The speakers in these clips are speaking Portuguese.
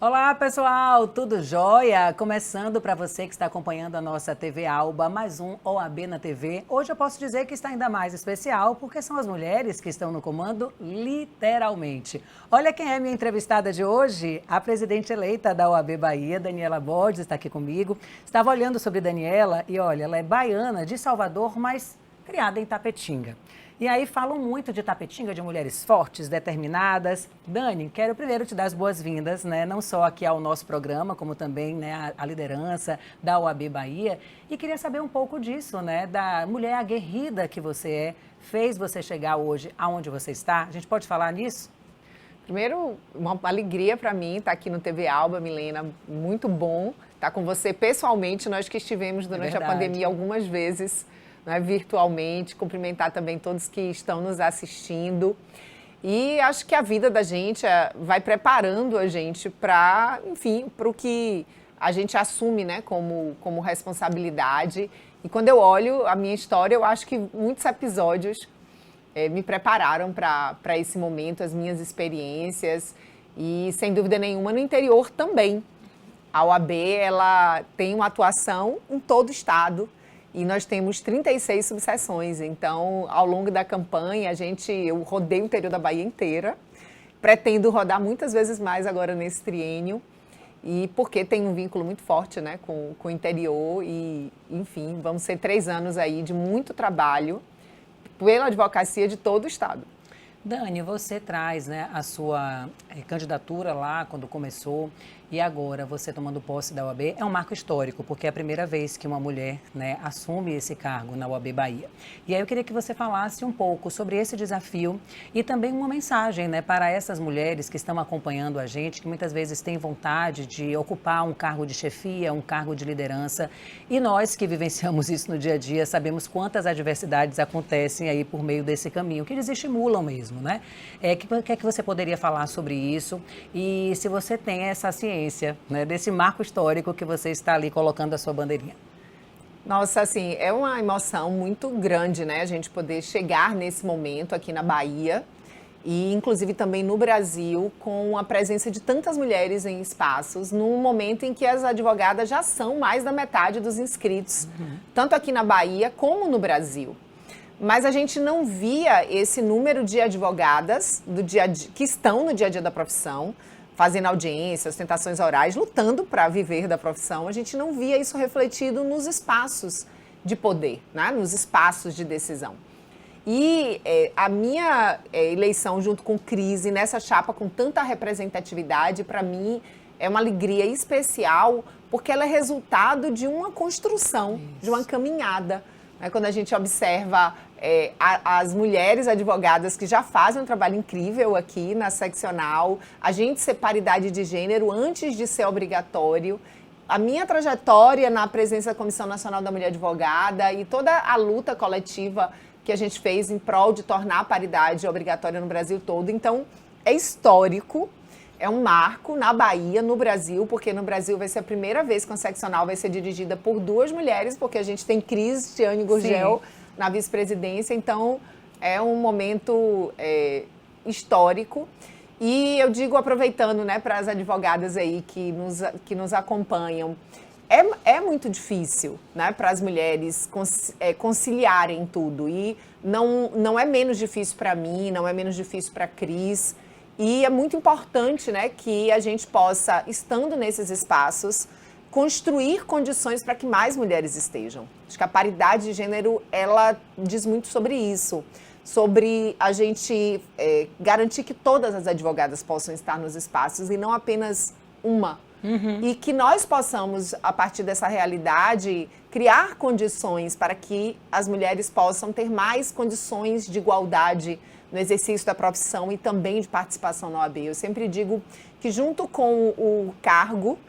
Olá, pessoal, tudo jóia? Começando para você que está acompanhando a nossa TV Alba, mais um OAB na TV. Hoje eu posso dizer que está ainda mais especial porque são as mulheres que estão no comando, literalmente. Olha quem é minha entrevistada de hoje, a presidente eleita da OAB Bahia, Daniela Borges, está aqui comigo. Estava olhando sobre Daniela e olha, ela é baiana de Salvador, mas criada em Tapetinga. E aí falam muito de Tapetinga, de mulheres fortes, determinadas. Dani, quero primeiro te dar as boas-vindas, né? Não só aqui ao nosso programa, como também, né, a liderança da OAB Bahia. E queria saber um pouco disso, né? Da mulher aguerrida que você é, fez você chegar hoje aonde você está. A gente pode falar nisso? Primeiro, uma alegria para mim estar aqui no TV Alba, Milena, muito bom estar com você pessoalmente, nós que estivemos durante a pandemia algumas vezes, né, virtualmente, cumprimentar também todos que estão nos assistindo. E acho que a vida da gente vai preparando a gente para, enfim, para o que a gente assume, né, como responsabilidade. E quando eu olho a minha história, eu acho que muitos episódios me prepararam para esse momento, as minhas experiências. E, sem dúvida nenhuma, no interior também. A OAB, ela tem uma atuação em todo o estado. E nós temos 36 subseções, então ao longo da campanha eu rodei o interior da Bahia inteira, pretendo rodar muitas vezes mais agora nesse triênio, e porque tem um vínculo muito forte, né, com o interior e, enfim, vamos ser 3 anos aí de muito trabalho pela advocacia de todo o estado. Dani, você traz, né, a sua candidatura lá quando começou e agora você tomando posse da OAB. É um marco histórico, porque é a primeira vez que uma mulher, né, assume esse cargo na OAB Bahia. E aí eu queria que você falasse um pouco sobre esse desafio e também uma mensagem, né, para essas mulheres que estão acompanhando a gente, que muitas vezes têm vontade de ocupar um cargo de chefia, um cargo de liderança. E nós que vivenciamos isso no dia a dia sabemos quantas adversidades acontecem aí por meio desse caminho, que desestimulam mesmo, né? O que é que você poderia falar sobre isso? E se você tem essa ciência, né, desse marco histórico que você está ali colocando a sua bandeirinha. Nossa, assim, é uma emoção muito grande, né? A gente poder chegar nesse momento aqui na Bahia e, inclusive, também no Brasil, com a presença de tantas mulheres em espaços, num momento em que as advogadas já são mais da metade dos inscritos, tanto aqui na Bahia como no Brasil. Mas a gente não via esse número de advogadas que estão no dia a dia da profissão, fazendo audiências, tentações orais, lutando para viver da profissão. A gente não via isso refletido nos espaços de poder, né? Nos espaços de decisão. E a minha eleição junto com Crise, nessa chapa com tanta representatividade, para mim é uma alegria especial, porque ela é resultado de uma construção, de uma caminhada. Quando a gente observa as mulheres advogadas que já fazem um trabalho incrível aqui na seccional, a gente ser paridade de gênero antes de ser obrigatório, a minha trajetória na presença da Comissão Nacional da Mulher Advogada e toda a luta coletiva que a gente fez em prol de tornar a paridade obrigatória no Brasil todo. Então, é histórico. É um marco na Bahia, no Brasil, porque no Brasil vai ser a primeira vez que a seccional vai ser dirigida por 2 mulheres, porque a gente tem Cristiane Gurgel na vice-presidência, então é um momento histórico. E eu digo, aproveitando, né, para as advogadas aí que nos acompanham, é muito difícil, né, para as mulheres conciliarem tudo, e não é menos difícil para mim, não é menos difícil para a Cris. E é muito importante, né, que a gente possa, estando nesses espaços, construir condições para que mais mulheres estejam. Acho que a paridade de gênero, ela diz muito sobre isso, sobre a gente garantir que todas as advogadas possam estar nos espaços e não apenas uma. E que nós possamos, a partir dessa realidade, criar condições para que as mulheres possam ter mais condições de igualdade no exercício da profissão e também de participação na OAB. Eu sempre digo que junto com o cargo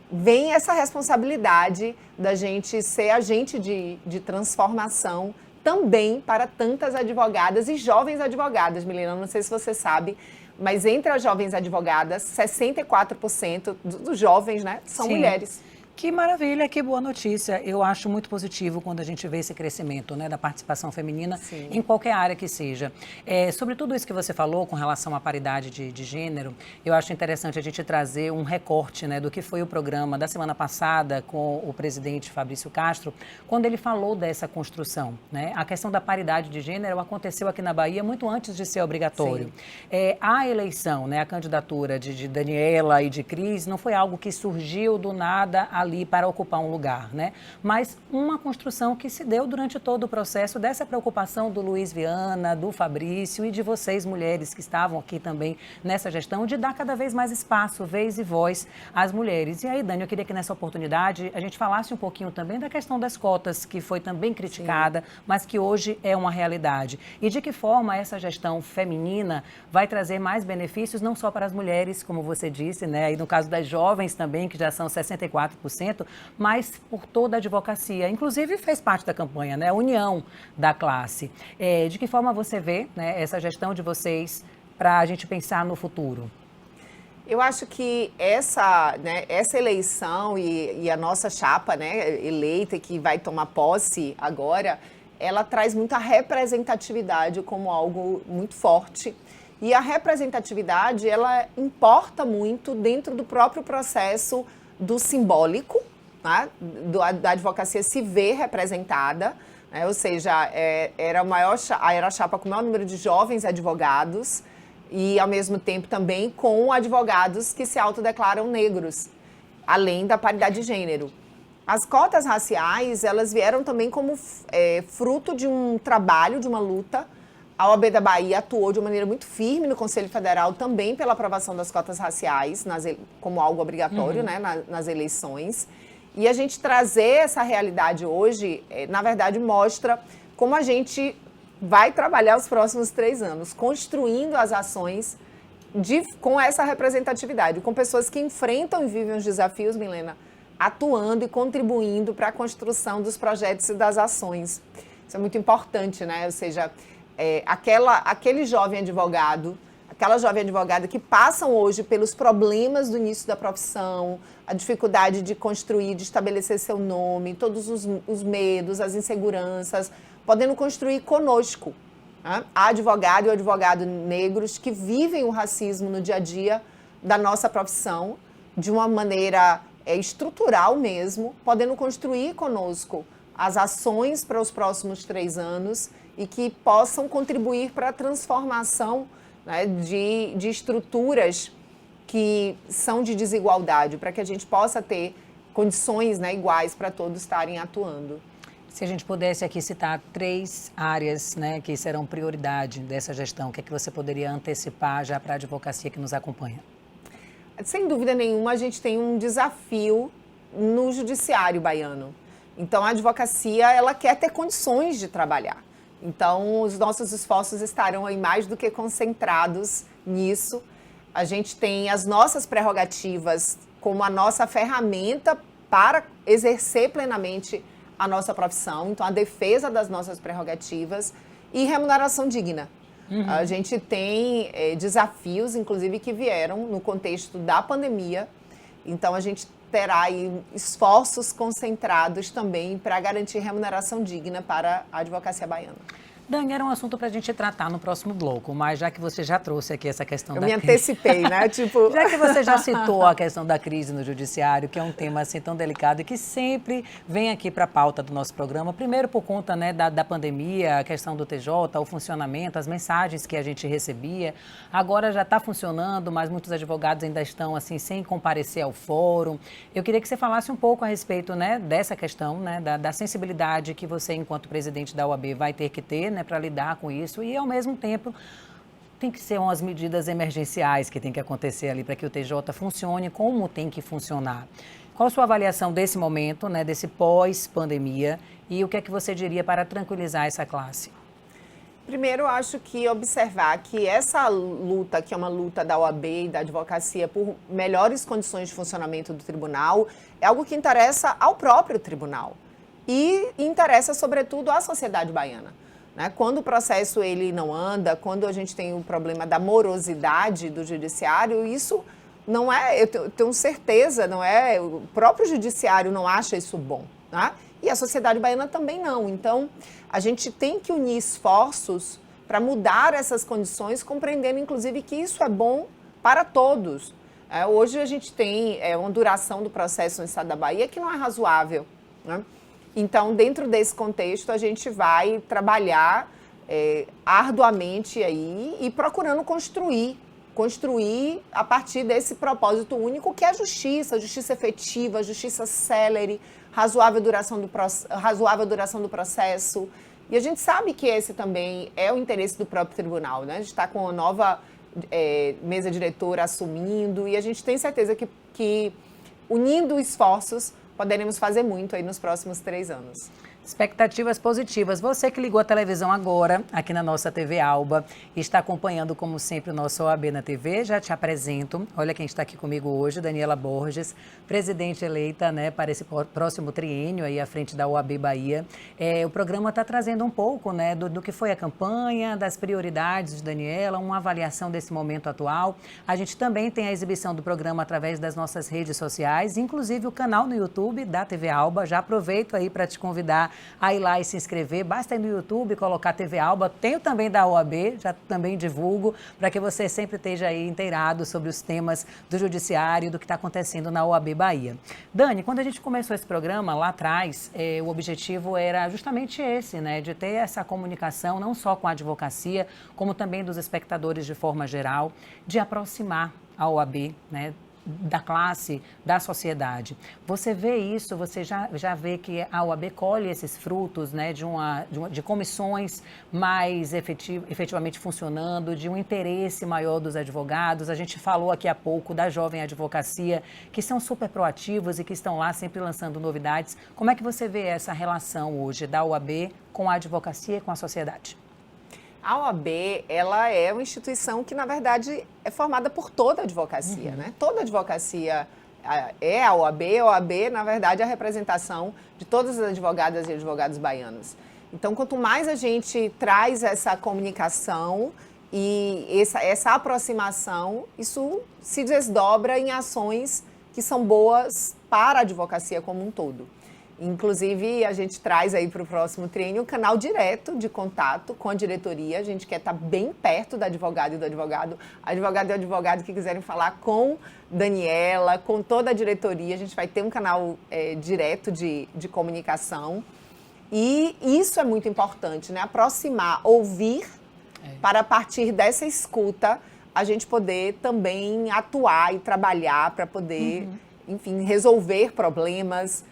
vem essa responsabilidade da gente ser agente de transformação também para tantas advogadas e jovens advogadas. Milena, não sei se você sabe, mas entre as jovens advogadas, 64% dos jovens, né, são mulheres. Que maravilha, que boa notícia. Eu acho muito positivo quando a gente vê esse crescimento, né, da participação feminina Sim. em qualquer área que seja. Sobre tudo isso que você falou com relação à paridade de gênero, eu acho interessante a gente trazer um recorte, né, do que foi o programa da semana passada com o presidente Fabrício Castro, quando ele falou dessa construção, né? A questão da paridade de gênero aconteceu aqui na Bahia muito antes de ser obrigatório. A eleição, né, a candidatura de Daniela e de Cris não foi algo que surgiu do nada ali para ocupar um lugar, né? Mas uma construção que se deu durante todo o processo dessa preocupação do Luiz Viana, do Fabrício e de vocês, mulheres que estavam aqui também nessa gestão, de dar cada vez mais espaço, vez e voz às mulheres. E aí, Dani, eu queria que nessa oportunidade a gente falasse um pouquinho também da questão das cotas, que foi também criticada, mas que hoje é uma realidade. E de que forma essa gestão feminina vai trazer mais benefícios, não só para as mulheres, como você disse, né? E no caso das jovens também, que já são 64%, mas por toda a advocacia. Inclusive fez parte da campanha, né? A união da classe. De que forma você vê, né, essa gestão de vocês para a gente pensar no futuro? Eu acho que essa eleição e a nossa chapa, né, eleita, que vai tomar posse agora, ela traz muita representatividade como algo muito forte. E a representatividade, ela importa muito dentro do próprio processo do simbólico, né, da advocacia se ver representada, né, ou seja, era a chapa com o maior número de jovens advogados e, ao mesmo tempo, também com advogados que se autodeclaram negros, além da paridade de gênero. As cotas raciais, elas vieram também como fruto de um trabalho, de uma luta. A OAB da Bahia atuou de uma maneira muito firme no Conselho Federal também pela aprovação das cotas raciais como algo obrigatório, né, nas eleições. E a gente trazer essa realidade hoje, na verdade, mostra como a gente vai trabalhar os próximos 3 anos, construindo as ações com essa representatividade, com pessoas que enfrentam e vivem os desafios, Milena, atuando e contribuindo para a construção dos projetos e das ações. Isso é muito importante, né? Ou seja, aquele jovem advogado, aquela jovem advogada que passam hoje pelos problemas do início da profissão, a dificuldade de construir, de estabelecer seu nome, todos os medos, as inseguranças, podendo construir conosco. Né? Há advogado e advogado negros que vivem o racismo no dia a dia da nossa profissão, de uma maneira estrutural mesmo, podendo construir conosco as ações para os próximos 3 anos e que possam contribuir para a transformação, né, de estruturas que são de desigualdade, para que a gente possa ter condições, né, iguais para todos estarem atuando. Se a gente pudesse aqui citar 3 áreas, né, que serão prioridade dessa gestão, o que é que você poderia antecipar já para a advocacia que nos acompanha? Sem dúvida nenhuma, a gente tem um desafio no judiciário baiano. Então, a advocacia, ela quer ter condições de trabalhar. Então, os nossos esforços estarão aí mais do que concentrados nisso. A gente tem as nossas prerrogativas como a nossa ferramenta para exercer plenamente a nossa profissão. Então, a defesa das nossas prerrogativas e remuneração digna. A gente tem desafios, inclusive, que vieram no contexto da pandemia. Então, a gente terá aí esforços concentrados também para garantir remuneração digna para a advocacia baiana. Dani, era um assunto para a gente tratar no próximo bloco, mas já que você já trouxe aqui essa questão Eu da me crise... antecipei, né? Tipo... Já que você já citou a questão da crise no judiciário, que é um tema assim tão delicado e que sempre vem aqui para a pauta do nosso programa, primeiro por conta, né, da pandemia, a questão do TJ, o funcionamento, as mensagens que a gente recebia, agora já está funcionando, mas muitos advogados ainda estão assim sem comparecer ao fórum. Eu queria que você falasse um pouco a respeito, né, dessa questão, né, da sensibilidade que você, enquanto presidente da OAB, vai ter que ter, né, para lidar com isso e, ao mesmo tempo, tem que ser umas medidas emergenciais que tem que acontecer ali para que o TJ funcione como tem que funcionar. Qual a sua avaliação desse momento, né, desse pós-pandemia, e o que é que você diria para tranquilizar essa classe? Primeiro, eu acho que observar que essa luta, que é uma luta da OAB e da advocacia por melhores condições de funcionamento do tribunal, é algo que interessa ao próprio tribunal e interessa, sobretudo, à sociedade baiana. Quando o processo ele não anda, quando a gente tem o problema da morosidade do judiciário, isso não é, eu tenho certeza, não é, o próprio judiciário não acha isso bom, né? E a sociedade baiana também não. Então, a gente tem que unir esforços para mudar essas condições, compreendendo, inclusive, que isso é bom para todos. Hoje a gente tem uma duração do processo no estado da Bahia que não é razoável, né? Então, dentro desse contexto, a gente vai trabalhar arduamente aí e procurando construir a partir desse propósito único que é a justiça efetiva, justiça célere, razoável duração do processo. E a gente sabe que esse também é o interesse do próprio tribunal, né? A gente está com uma nova mesa diretora assumindo e a gente tem certeza que unindo esforços, poderemos fazer muito aí nos próximos 3 anos. Expectativas positivas. Você que ligou a televisão agora, aqui na nossa TV Alba, e está acompanhando, como sempre, o nosso OAB na TV, já te apresento. Olha quem está aqui comigo hoje, Daniela Borges, presidente eleita, né, para esse próximo triênio aí à frente da OAB Bahia. O programa está trazendo um pouco, né, do que foi a campanha, das prioridades de Daniela, uma avaliação desse momento atual. A gente também tem a exibição do programa através das nossas redes sociais, inclusive o canal no YouTube da TV Alba. Já aproveito aí para te convidar a ir lá e se inscrever, basta ir no YouTube, colocar TV Alba, tenho também da OAB, já também divulgo, para que você sempre esteja aí inteirado sobre os temas do judiciário, do que está acontecendo na OAB Bahia. Dani, quando a gente começou esse programa lá atrás, o objetivo era justamente esse, né, de ter essa comunicação não só com a advocacia, como também dos espectadores de forma geral, de aproximar a OAB, né, da classe, da sociedade. Você vê isso, você já vê que a OAB colhe esses frutos, né, de comissões mais efetivamente funcionando, de um interesse maior dos advogados. A gente falou aqui há pouco da jovem advocacia, que são super proativos e que estão lá sempre lançando novidades. Como é que você vê essa relação hoje da OAB com a advocacia e com a sociedade? A OAB, ela é uma instituição que, na verdade, é formada por toda a advocacia, né? Toda a advocacia é a OAB. A OAB, na verdade, é a representação de todas as advogadas e advogados baianos. Então, quanto mais a gente traz essa comunicação e essa aproximação, isso se desdobra em ações que são boas para a advocacia como um todo. Inclusive, a gente traz aí para o próximo triênio um canal direto de contato com a diretoria. A gente quer estar bem perto da advogada e do advogado. Advogado e advogado que quiserem falar com Daniela, com toda a diretoria. A gente vai ter um canal direto de comunicação. E isso é muito importante, né? Aproximar, ouvir, para a partir dessa escuta, a gente poder também atuar e trabalhar para poder, enfim, resolver problemas.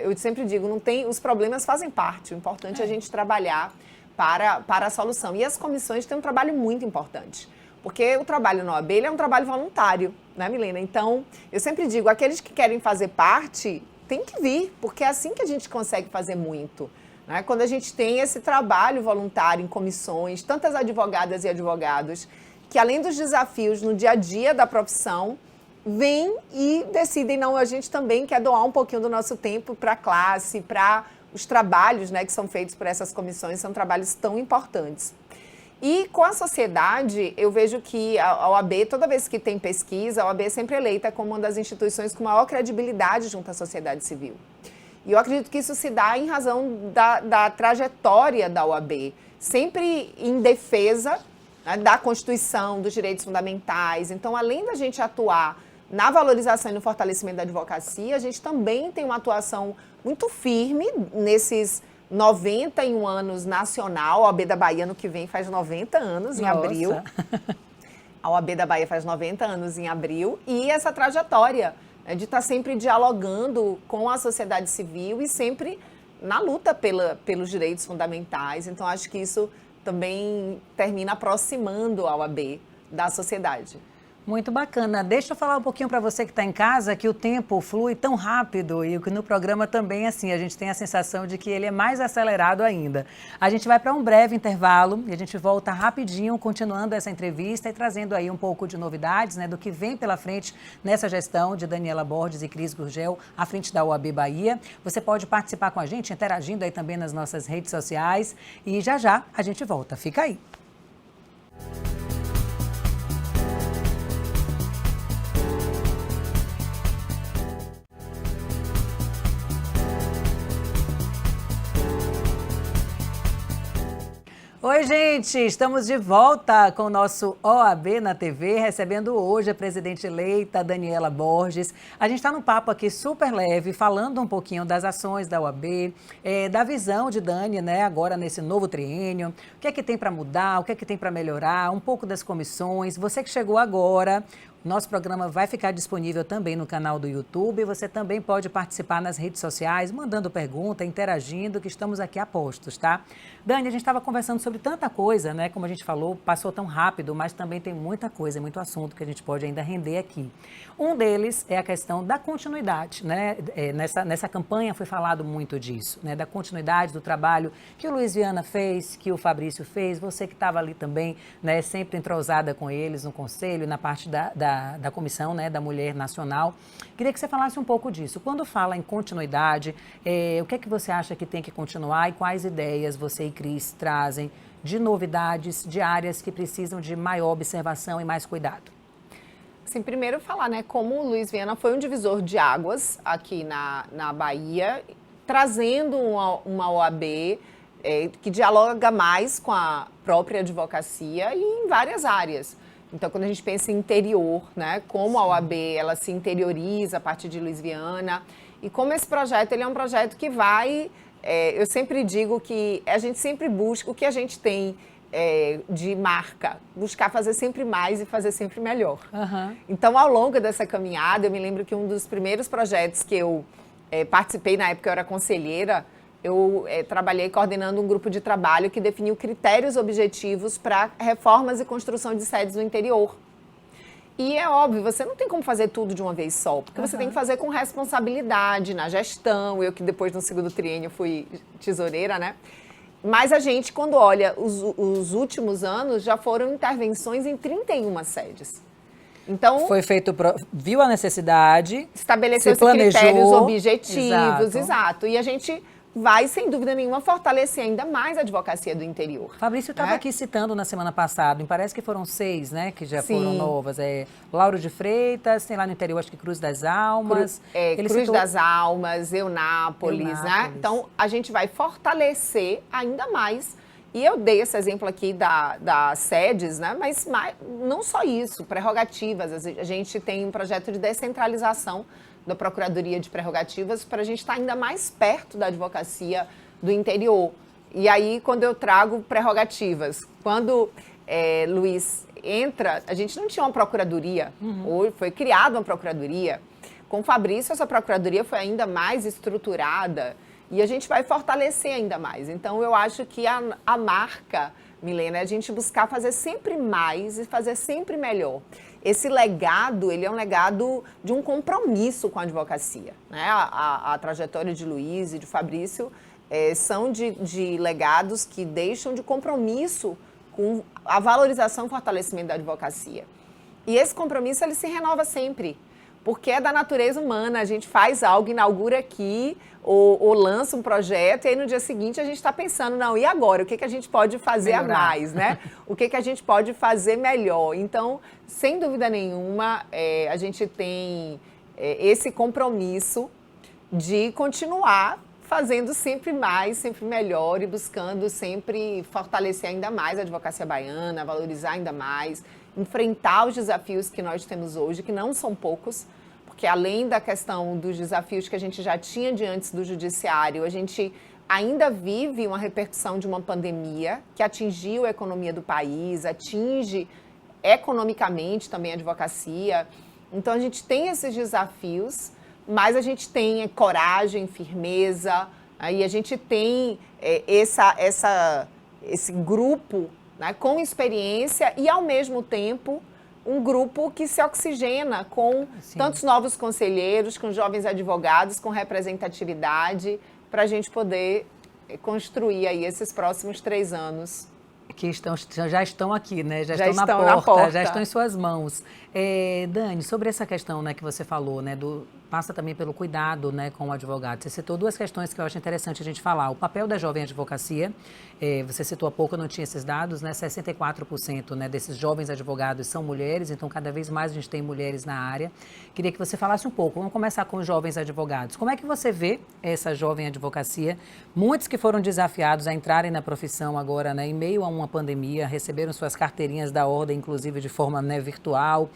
Eu sempre digo, os problemas fazem parte, o importante é a gente trabalhar para a solução. E as comissões têm um trabalho muito importante, porque o trabalho na OAB é um trabalho voluntário, né, Milena? Então, eu sempre digo, aqueles que querem fazer parte, tem que vir, porque é assim que a gente consegue fazer muito, né? Quando a gente tem esse trabalho voluntário em comissões, tantas advogadas e advogados, que além dos desafios no dia a dia da profissão, vêm e decidem, não, a gente também quer doar um pouquinho do nosso tempo para a classe, para os trabalhos, né, que são feitos por essas comissões, são trabalhos tão importantes. E com a sociedade, eu vejo que a OAB, toda vez que tem pesquisa, a OAB é sempre eleita como uma das instituições com maior credibilidade junto à sociedade civil. E eu acredito que isso se dá em razão da trajetória da OAB, sempre em defesa, né, da Constituição, dos direitos fundamentais. Então, além da gente atuar na valorização e no fortalecimento da advocacia, a gente também tem uma atuação muito firme nesses 91 anos nacional. A OAB da Bahia no que vem faz 90 anos, em abril. A OAB da Bahia faz 90 anos em abril. E essa trajetória, né, de estar sempre dialogando com a sociedade civil e sempre na luta pelos direitos fundamentais. Então, acho que isso também termina aproximando a OAB da sociedade. Muito bacana. Deixa eu falar um pouquinho para você que está em casa que o tempo flui tão rápido e que no programa também, assim, a gente tem a sensação de que ele é mais acelerado ainda. A gente vai para um breve intervalo e a gente volta rapidinho, continuando essa entrevista e trazendo aí um pouco de novidades, né, do que vem pela frente nessa gestão de Daniela Borges e Cris Gurgel à frente da OAB Bahia. Você pode participar com a gente, interagindo aí também nas nossas redes sociais e já a gente volta. Fica aí. Oi, gente, estamos de volta com o nosso OAB na TV, recebendo hoje a presidente eleita, Daniela Borges. A gente está num papo aqui super leve, falando um pouquinho das ações da OAB, da visão de Dani, né, agora nesse novo triênio, o que é que tem para mudar, o que é que tem para melhorar, um pouco das comissões. Você que chegou agora, nosso programa vai ficar disponível também no canal do YouTube. Você também pode participar nas redes sociais, mandando pergunta, interagindo, que estamos aqui a postos, tá? Dani, a gente estava conversando sobre tanta coisa, né? Como a gente falou, passou tão rápido, mas também tem muita coisa, muito assunto que a gente pode ainda render aqui. Um deles é a questão da continuidade, né? Nessa campanha foi falado muito disso, né? Da continuidade do trabalho que o Luiz Viana fez, que o Fabrício fez, você que estava ali também, né? Sempre entrosada com eles no conselho e na parte da comissão, né, da Mulher Nacional. Queria que você falasse um pouco disso. Quando fala em continuidade, o que é que você acha que tem que continuar e quais ideias você e Cris trazem de novidades, de áreas que precisam de maior observação e mais cuidado? Sim, primeiro falar, né, como o Luiz Viana foi um divisor de águas aqui na Bahia, trazendo uma OAB que dialoga mais com a própria advocacia e em várias áreas. Então, quando a gente pensa em interior, né, como a OAB ela se interioriza a partir de Luiz Viana e como esse projeto ele é um projeto que vai, eu sempre digo que a gente sempre busca o que a gente tem de marca, buscar fazer sempre mais e fazer sempre melhor. Uhum. Então, ao longo dessa caminhada, eu me lembro que um dos primeiros projetos que eu participei, na época eu era conselheira, eu trabalhei coordenando um grupo de trabalho que definiu critérios objetivos para reformas e construção de sedes no interior. E é óbvio, você não tem como fazer tudo de uma vez só, porque você tem que fazer com responsabilidade na gestão. Eu que depois no segundo triênio fui tesoureira, né? Mas a gente, quando olha os últimos anos, já foram intervenções em 31 sedes. Então, foi feito, viu a necessidade, estabeleceu critérios objetivos, exato. E a gente vai, sem dúvida nenhuma, fortalecer ainda mais a advocacia do interior. Fabrício estava aqui citando na semana passada, me parece que foram 6, né, que já foram novas. Lauro de Freitas, tem lá no interior, acho que Cruz das Almas. Cruz das Almas, Eunápolis, né? Então, a gente vai fortalecer ainda mais. E eu dei esse exemplo aqui das sedes, né? Mas não só isso, prerrogativas. A gente tem um projeto de descentralização da Procuradoria de Prerrogativas para a gente estar ainda mais perto da advocacia do interior. E aí, quando eu trago prerrogativas, quando Luiz entra, a gente não tinha uma procuradoria, ou foi criada uma procuradoria. Com o Fabrício, essa procuradoria foi ainda mais estruturada e a gente vai fortalecer ainda mais. Então, eu acho que a marca, Milena, é a gente buscar fazer sempre mais e fazer sempre melhor. Esse legado, ele é um legado de um compromisso com a advocacia, né? A trajetória de Luiz e de Fabrício são de legados que deixam de compromisso com a valorização e fortalecimento da advocacia. E esse compromisso, ele se renova sempre, porque é da natureza humana. A gente faz algo, inaugura aqui, ou lança um projeto, e aí no dia seguinte a gente está pensando, não, e agora? O que a gente pode fazer a mais, né? O que a gente pode fazer melhor? Então, sem dúvida nenhuma, a gente tem esse compromisso de continuar fazendo sempre mais, sempre melhor e buscando sempre fortalecer ainda mais a advocacia baiana, valorizar ainda mais, enfrentar os desafios que nós temos hoje, que não são poucos, porque além da questão dos desafios que a gente já tinha diante do judiciário, a gente ainda vive uma repercussão de uma pandemia que atingiu a economia do país, atinge economicamente também a advocacia. Então, a gente tem esses desafios, mas a gente tem coragem, firmeza, aí a gente tem esse grupo, né, com experiência e, ao mesmo tempo, um grupo que se oxigena com tantos novos conselheiros, com jovens advogados, com representatividade, para a gente poder construir aí esses próximos 3 anos. Que já estão aqui, né? Já estão na porta, já estão em suas mãos. Dani, sobre essa questão, né, que você falou, né, passa também pelo cuidado, né, com o advogado. Você citou duas questões que eu acho interessante a gente falar. O papel da jovem advocacia, você citou há pouco, eu não tinha esses dados, né, 64%, né, desses jovens advogados são mulheres, então cada vez mais a gente tem mulheres na área. Queria que você falasse um pouco, vamos começar com os jovens advogados. Como é que você vê essa jovem advocacia? Muitos que foram desafiados a entrarem na profissão agora, né, em meio a uma pandemia, receberam suas carteirinhas da ordem, inclusive de forma, né, virtual,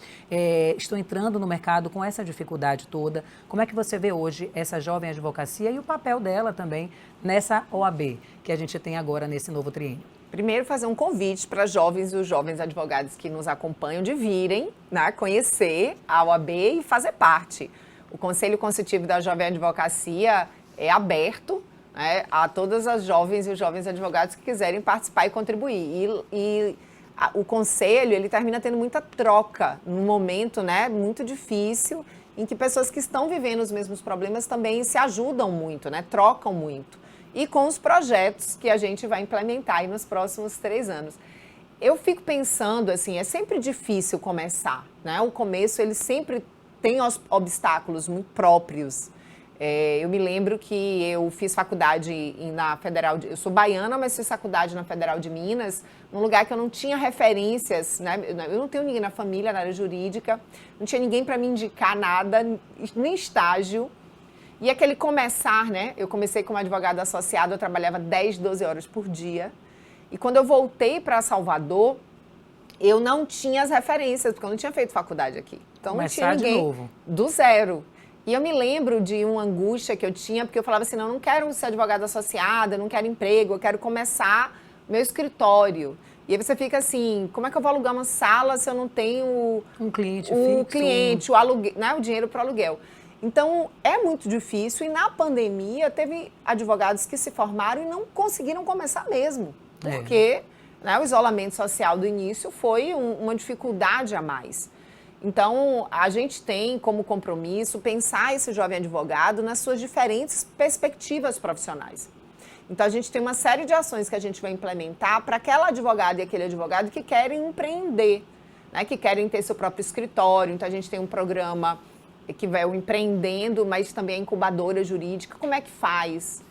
estão entrando no mercado com essa dificuldade toda. Como é que você vê hoje essa jovem advocacia e o papel dela também nessa OAB que a gente tem agora nesse novo triênio? Primeiro, fazer um convite para jovens e os jovens advogados que nos acompanham de virem, né, conhecer a OAB e fazer parte. O Conselho Consultivo da Jovem Advocacia é aberto, né, a todas as jovens e os jovens advogados que quiserem participar e contribuir. O Conselho, ele termina tendo muita troca num momento, né, muito difícil, em que pessoas que estão vivendo os mesmos problemas também se ajudam muito, né? Trocam muito. E com os projetos que a gente vai implementar aí nos próximos 3 anos. Eu fico pensando, assim, é sempre difícil começar, né? O começo, ele sempre tem obstáculos muito próprios. Eu me lembro que eu fiz faculdade na Federal, eu sou baiana, mas fiz faculdade na Federal de Minas, num lugar que eu não tinha referências, né? Eu não tenho ninguém na família, na área jurídica, não tinha ninguém para me indicar nada, nem estágio. E aquele começar, né? Eu comecei como advogada associada, eu trabalhava 10, 12 horas por dia. E quando eu voltei para Salvador, eu não tinha as referências, porque eu não tinha feito faculdade aqui. Então não tinha ninguém, de novo. Do zero. E eu me lembro de uma angústia que eu tinha, porque eu falava assim, não, eu não quero ser advogada associada, não quero emprego, eu quero começar meu escritório. E aí você fica assim, como é que eu vou alugar uma sala se eu não tenho um cliente o fixo, cliente, o aluguel, né, o dinheiro para o aluguel? Então, é muito difícil. E na pandemia, teve advogados que se formaram e não conseguiram começar mesmo. Porque né, o isolamento social do início foi uma dificuldade a mais. Então, a gente tem como compromisso pensar esse jovem advogado nas suas diferentes perspectivas profissionais. Então, a gente tem uma série de ações que a gente vai implementar para aquela advogada e aquele advogado que querem empreender, né, que querem ter seu próprio escritório. Então, a gente tem um programa que vai o Empreendendo, mas também a incubadora jurídica. Como é que faz?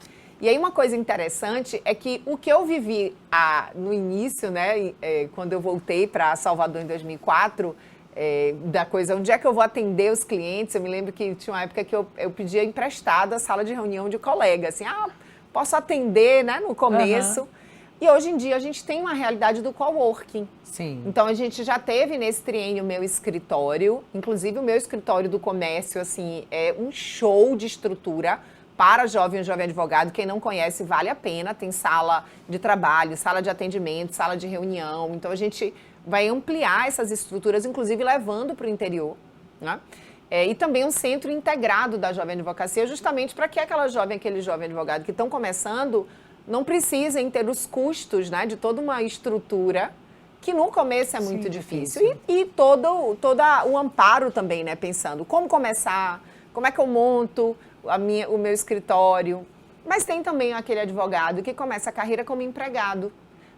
E aí, uma coisa interessante é que o que eu vivi no início, né, quando eu voltei para Salvador em 2004, da coisa, onde é que eu vou atender os clientes? Eu me lembro que tinha uma época que eu pedia emprestado a sala de reunião de colega, assim, posso atender, né, no começo. E hoje em dia a gente tem uma realidade do coworking. Sim. Então a gente já teve nesse triênio o meu escritório, inclusive o meu escritório do comércio, assim, é um show de estrutura para jovem advogado. Quem não conhece, vale a pena, tem sala de trabalho, sala de atendimento, sala de reunião. Então a gente vai ampliar essas estruturas, inclusive levando para o interior, né? E também um centro integrado da jovem advocacia, justamente para que aquele jovem advogado que estão começando não precisem ter os custos, né, de toda uma estrutura que no começo é muito difícil. E todo o amparo também, né, pensando como começar, como é que eu monto o meu escritório. Mas tem também aquele advogado que começa a carreira como empregado.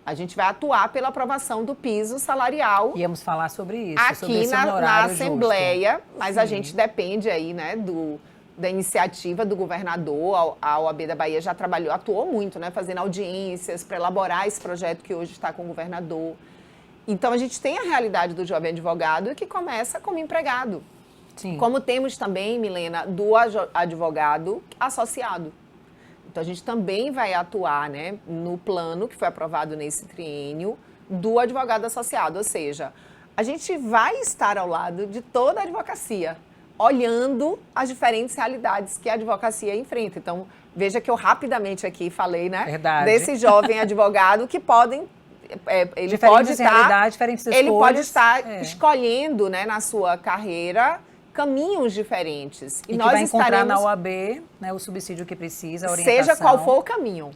A gente vai atuar pela aprovação do piso salarial. Íamos falar sobre isso, aqui sobre esse na Assembleia, justo. Mas Sim. A gente depende aí, né, da iniciativa do governador. A OAB da Bahia já atuou muito, né, fazendo audiências para elaborar esse projeto que hoje está com o governador. Então, a gente tem a realidade do jovem advogado que começa como empregado. Sim. Como temos também, Milena, do advogado associado. Então, a gente também vai atuar, né, no plano que foi aprovado nesse triênio do advogado associado. Ou seja, a gente vai estar ao lado de toda a advocacia, olhando as diferentes realidades que a advocacia enfrenta. Então, veja que eu rapidamente aqui falei, né, desse jovem advogado que podem... Ele pode estar escolhendo, né, na sua carreira caminhos diferentes. E nós que vai encontrar na OAB né, o subsídio que precisa, a orientação. Seja qual for o caminho.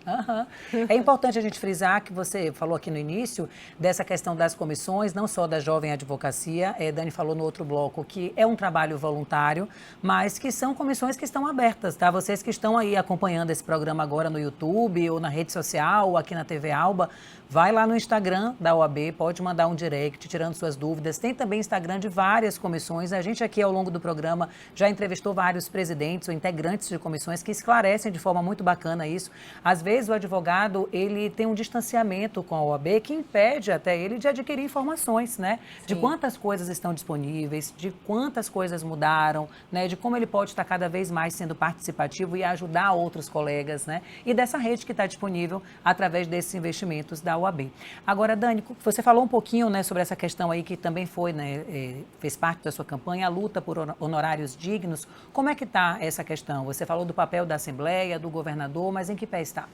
É importante a gente frisar que você falou aqui no início dessa questão das comissões, não só da Jovem Advocacia, Dani falou no outro bloco que é um trabalho voluntário, mas que são comissões que estão abertas, tá? Vocês que estão aí acompanhando esse programa agora no YouTube ou na rede social ou aqui na TV Alba, vai lá no Instagram da OAB, pode mandar um direct tirando suas dúvidas. Tem também Instagram de várias comissões. A gente aqui ao longo do programa já entrevistou vários presidentes ou integrantes de comissões que esclarecem de forma muito bacana isso. Às vezes o advogado, ele tem um distanciamento com a OAB que impede até ele de adquirir informações, né? Sim. De quantas coisas estão disponíveis, de quantas coisas mudaram, né? De como ele pode estar cada vez mais sendo participativo e ajudar outros colegas, né? E dessa rede que está disponível através desses investimentos da OAB. Agora, Dani, você falou um pouquinho, né, sobre essa questão aí que também foi, né, fez parte da sua campanha, a luta por honorários dignos. Como é que está essa questão? Você falou do papel da Assembleia, do governador, mas em que pé está?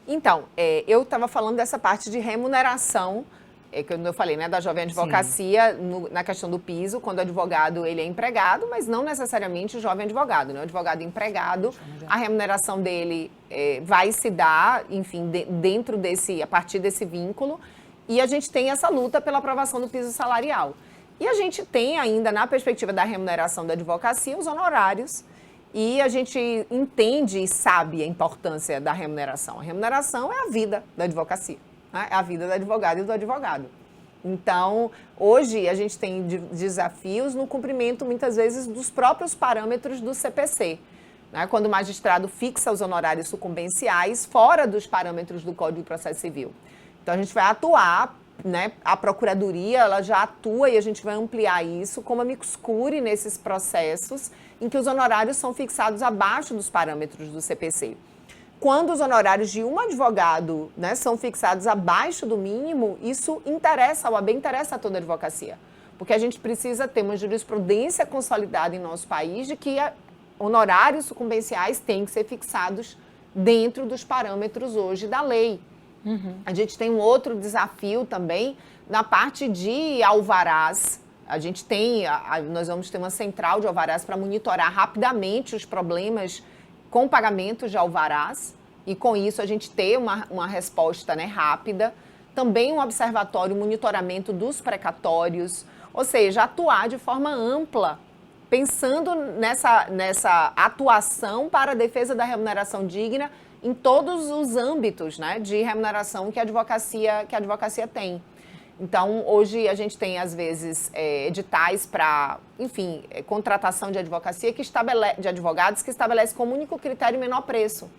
Então, eu estava falando dessa parte de remuneração, que eu falei, né, da Jovem Advocacia, na questão do piso, quando o advogado ele é empregado, mas não necessariamente o jovem advogado, né? O advogado empregado, a remuneração dele vai se dar, enfim, dentro desse, a partir desse vínculo, e a gente tem essa luta pela aprovação do piso salarial. E a gente tem ainda, na perspectiva da remuneração da advocacia, os honorários, e a gente entende e sabe a importância da remuneração. A remuneração é a vida da advocacia. É a vida do advogado e do advogado. Então, hoje a gente tem desafios no cumprimento, muitas vezes, dos próprios parâmetros do CPC. Né? Quando o magistrado fixa os honorários sucumbenciais fora dos parâmetros do Código de Processo Civil. Então, a gente vai atuar, né? A Procuradoria ela já atua e a gente vai ampliar isso como amicus curiae nesses processos em que os honorários são fixados abaixo dos parâmetros do CPC. Quando os honorários de um advogado, né, são fixados abaixo do mínimo, isso interessa, a OAB interessa a toda a advocacia. Porque a gente precisa ter uma jurisprudência consolidada em nosso país de que honorários sucumbenciais têm que ser fixados dentro dos parâmetros hoje da lei. A gente tem um outro desafio também na parte de alvarás. A gente tem, nós vamos ter uma central de alvarás para monitorar rapidamente os problemas com pagamentos de alvarás, e com isso a gente ter uma resposta, né, rápida. Também um observatório, monitoramento dos precatórios, ou seja, atuar de forma ampla, pensando nessa atuação para a defesa da remuneração digna em todos os âmbitos, né, de remuneração que a advocacia tem. Então, hoje a gente tem, às vezes, editais para, enfim, contratação de advocacia de advogados que estabelece como único critério menor preço.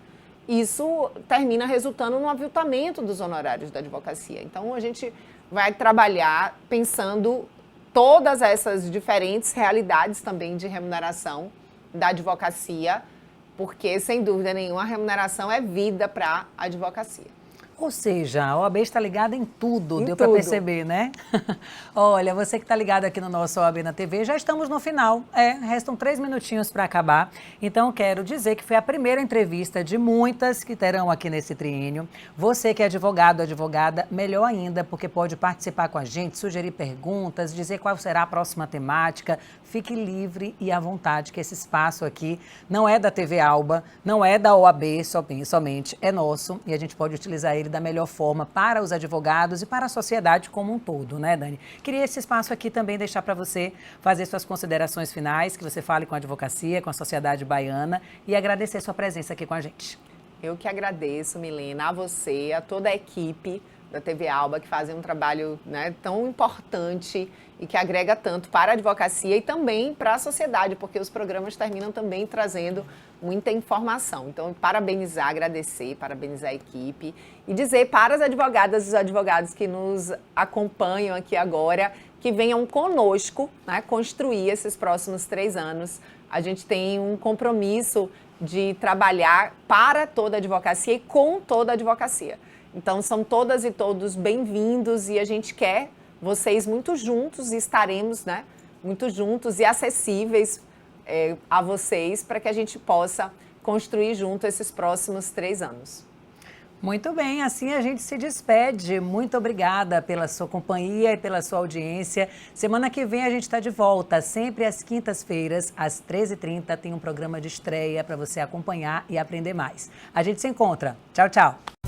Isso termina resultando no aviltamento dos honorários da advocacia. Então, a gente vai trabalhar pensando todas essas diferentes realidades também de remuneração da advocacia, porque, sem dúvida nenhuma, a remuneração é vida para a advocacia. Ou seja, a OAB está ligada em tudo, deu para perceber, né? Olha, você que está ligado aqui no nosso OAB na TV, já estamos no final. Restam 3 minutinhos para acabar. Então, quero dizer que foi a primeira entrevista de muitas que terão aqui nesse triênio. Você que é advogado, advogada, melhor ainda, porque pode participar com a gente, sugerir perguntas, dizer qual será a próxima temática. Fique livre e à vontade, que esse espaço aqui não é da TV Alba, não é da OAB somente, é nosso e a gente pode utilizar ele da melhor forma para os advogados e para a sociedade como um todo, né, Dani? Queria esse espaço aqui também deixar para você fazer suas considerações finais, que você fale com a advocacia, com a sociedade baiana e agradecer sua presença aqui com a gente. Eu que agradeço, Milena, a você, a toda a equipe da TV Alba, que fazem um trabalho, né, tão importante e que agrega tanto para a advocacia e também para a sociedade, porque os programas terminam também trazendo muita informação. Então, agradecer, parabenizar a equipe e dizer para as advogadas e os advogados que nos acompanham aqui agora, que venham conosco, né, construir esses próximos 3 anos. A gente tem um compromisso de trabalhar para toda a advocacia e com toda a advocacia. Então, são todas e todos bem-vindos e a gente quer vocês muito juntos e estaremos, né, muito juntos e acessíveis a vocês para que a gente possa construir junto esses próximos 3 anos. Muito bem, assim a gente se despede. Muito obrigada pela sua companhia e pela sua audiência. Semana que vem a gente está de volta, sempre às quintas-feiras, às 13h30, tem um programa de estreia para você acompanhar e aprender mais. A gente se encontra. Tchau, tchau.